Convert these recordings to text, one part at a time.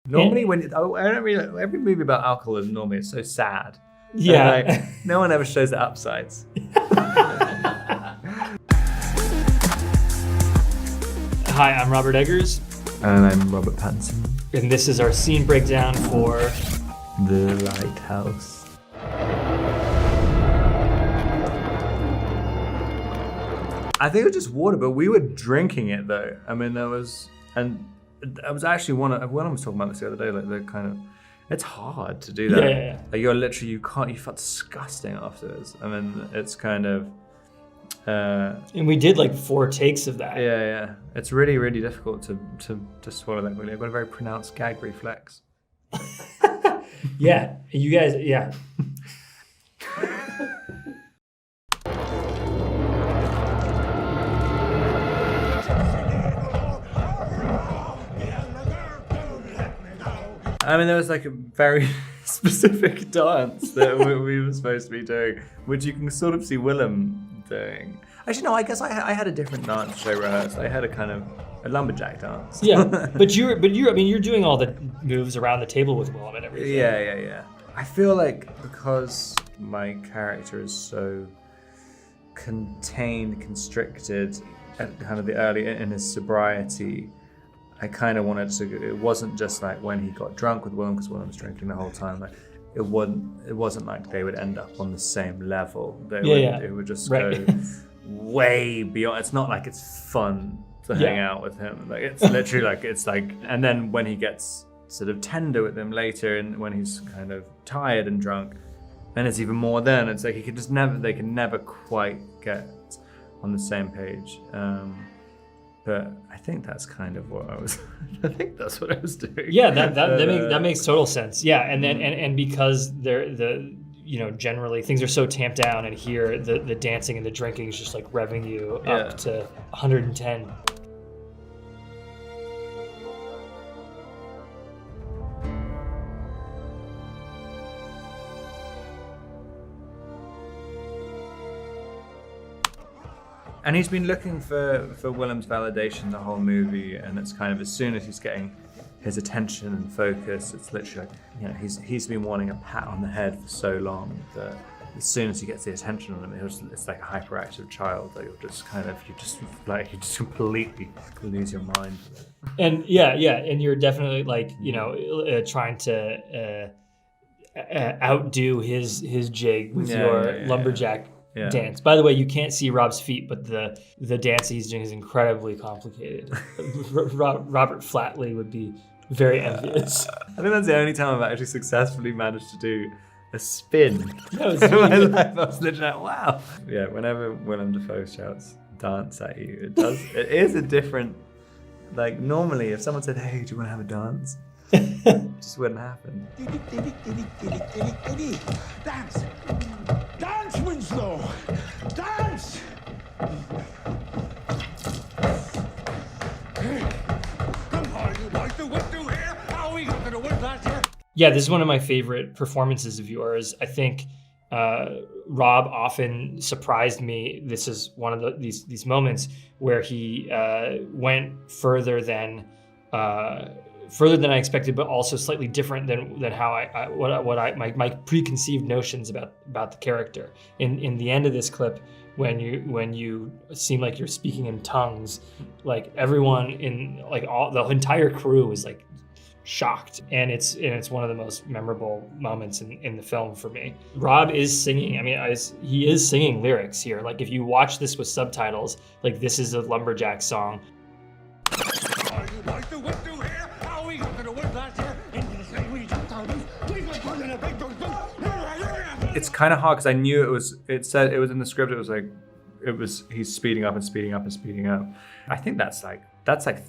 Normally, I don't really, every movie about alcoholism normally it's so sad. Yeah. And, like, no one ever shows the upsides. Hi, I'm Robert Эггерс. And I'm Robert Pаттinson. And this is our scene breakdown for The Lighthouse. I think it was just water, but we were drinking it though. I mean, there was, and I was actually when I was talking about this the other day, like the kind of, it's hard to do that. Yeah. Like you're literally, you felt disgusting afterwards. I mean, it's kind of. And we did like 4 takes of that. Yeah. It's really, really difficult to swallow that quickly. I've got a very pronounced gag reflex. Yeah, you guys, yeah. I mean, there was like a very specific dance that we were supposed to be doing, which you can sort of see Willem doing. Actually, no, I guess I had a different dance show rehearsed. I had a kind of a lumberjack dance. Yeah, but you're doing all the moves around the table with Willem and everything. Yeah. I feel like because my character is so contained, constricted at kind of the early in his sobriety, I kind of wanted to. It wasn't just like when he got drunk with Willem, because Willem was drinking the whole time. Like it wasn't like they would end up on the same level. It would just go way beyond. It's not like it's fun to hang out with him. Like it's literally like, and then when he gets sort of tender with him later, and when he's kind of tired and drunk, then it's even more. Then it's like they can never quite get on the same page. But I think that's kind of what I was. I think that's what I was doing. Yeah, that makes total sense. Yeah, and then and because generally things are so tamped down, and here the dancing and the drinking is just like revving you up to 110. And he's been looking for Willem's validation the whole movie, and it's kind of as soon as he's getting his attention and focus, it's literally like, he's been wanting a pat on the head for so long that as soon as he gets the attention on him, it's like a hyperactive child that you just completely lose your mind with it. And and you're definitely like trying to outdo his jig with your lumberjack. Yeah. Dance. By the way, you can't see Rob's feet, but the dance he's doing is incredibly complicated. Robert Flatley would be very envious. I think that's the only time I've actually successfully managed to do a spin in my life. I was literally like, wow. Yeah, whenever Willem Dafoe shouts dance at you, it is a different, like normally if someone said, hey, do you want to have a dance? It just wouldn't happen. Dance! Dance, Winslow! Dance! Come on, you like the what do here? How we got to the wood last year? Yeah, this is one of my favorite performances of yours. I think Rob often surprised me. This is one of these moments where he went further than I expected, but also slightly different than how my preconceived notions about the character. In the end of this clip, when you seem like you're speaking in tongues, like everyone in the entire crew is like shocked, and it's one of the most memorable moments in the film for me. Rob is singing. I mean, he is singing lyrics here. Like if you watch this with subtitles, like this is a lumberjack song. It's kind of hard because I knew it said it was in the script. It was he's speeding up and speeding up and speeding up. I think that's like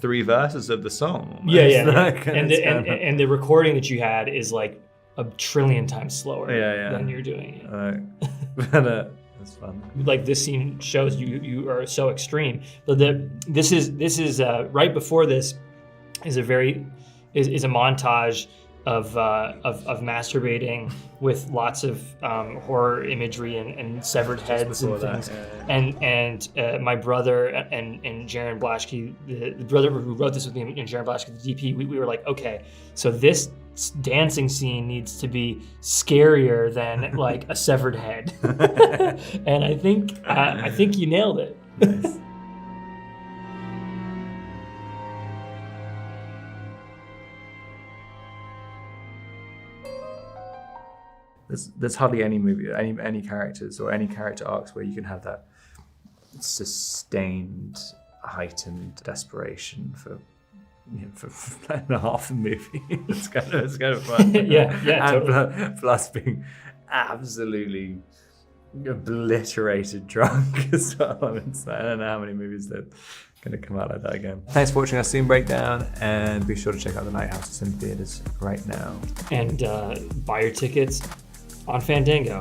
3 verses of the song. Yeah. And the recording that you had is like a trillion times slower than you're doing it. It's fun. Like this scene shows you are so extreme. But this is right before this is a montage of masturbating with lots of horror imagery and severed heads and before things. that, And my brother and Jaron Blaschke, the brother who wrote this with me, and Jaron Blaschke, the DP, we were like, okay, so this dancing scene needs to be scarier than like a severed head. And I think you nailed it. Nice. There's hardly any movie, any characters or any character arcs where you can have that sustained, heightened desperation for half a movie. It's kind of fun. yeah, and totally. plus being absolutely obliterated drunk as well. I don't know how many movies that going to come out like that again. Thanks for watching our scene breakdown, and be sure to check out the Lighthouse. It's in theaters right now. And buy your tickets on Fandango.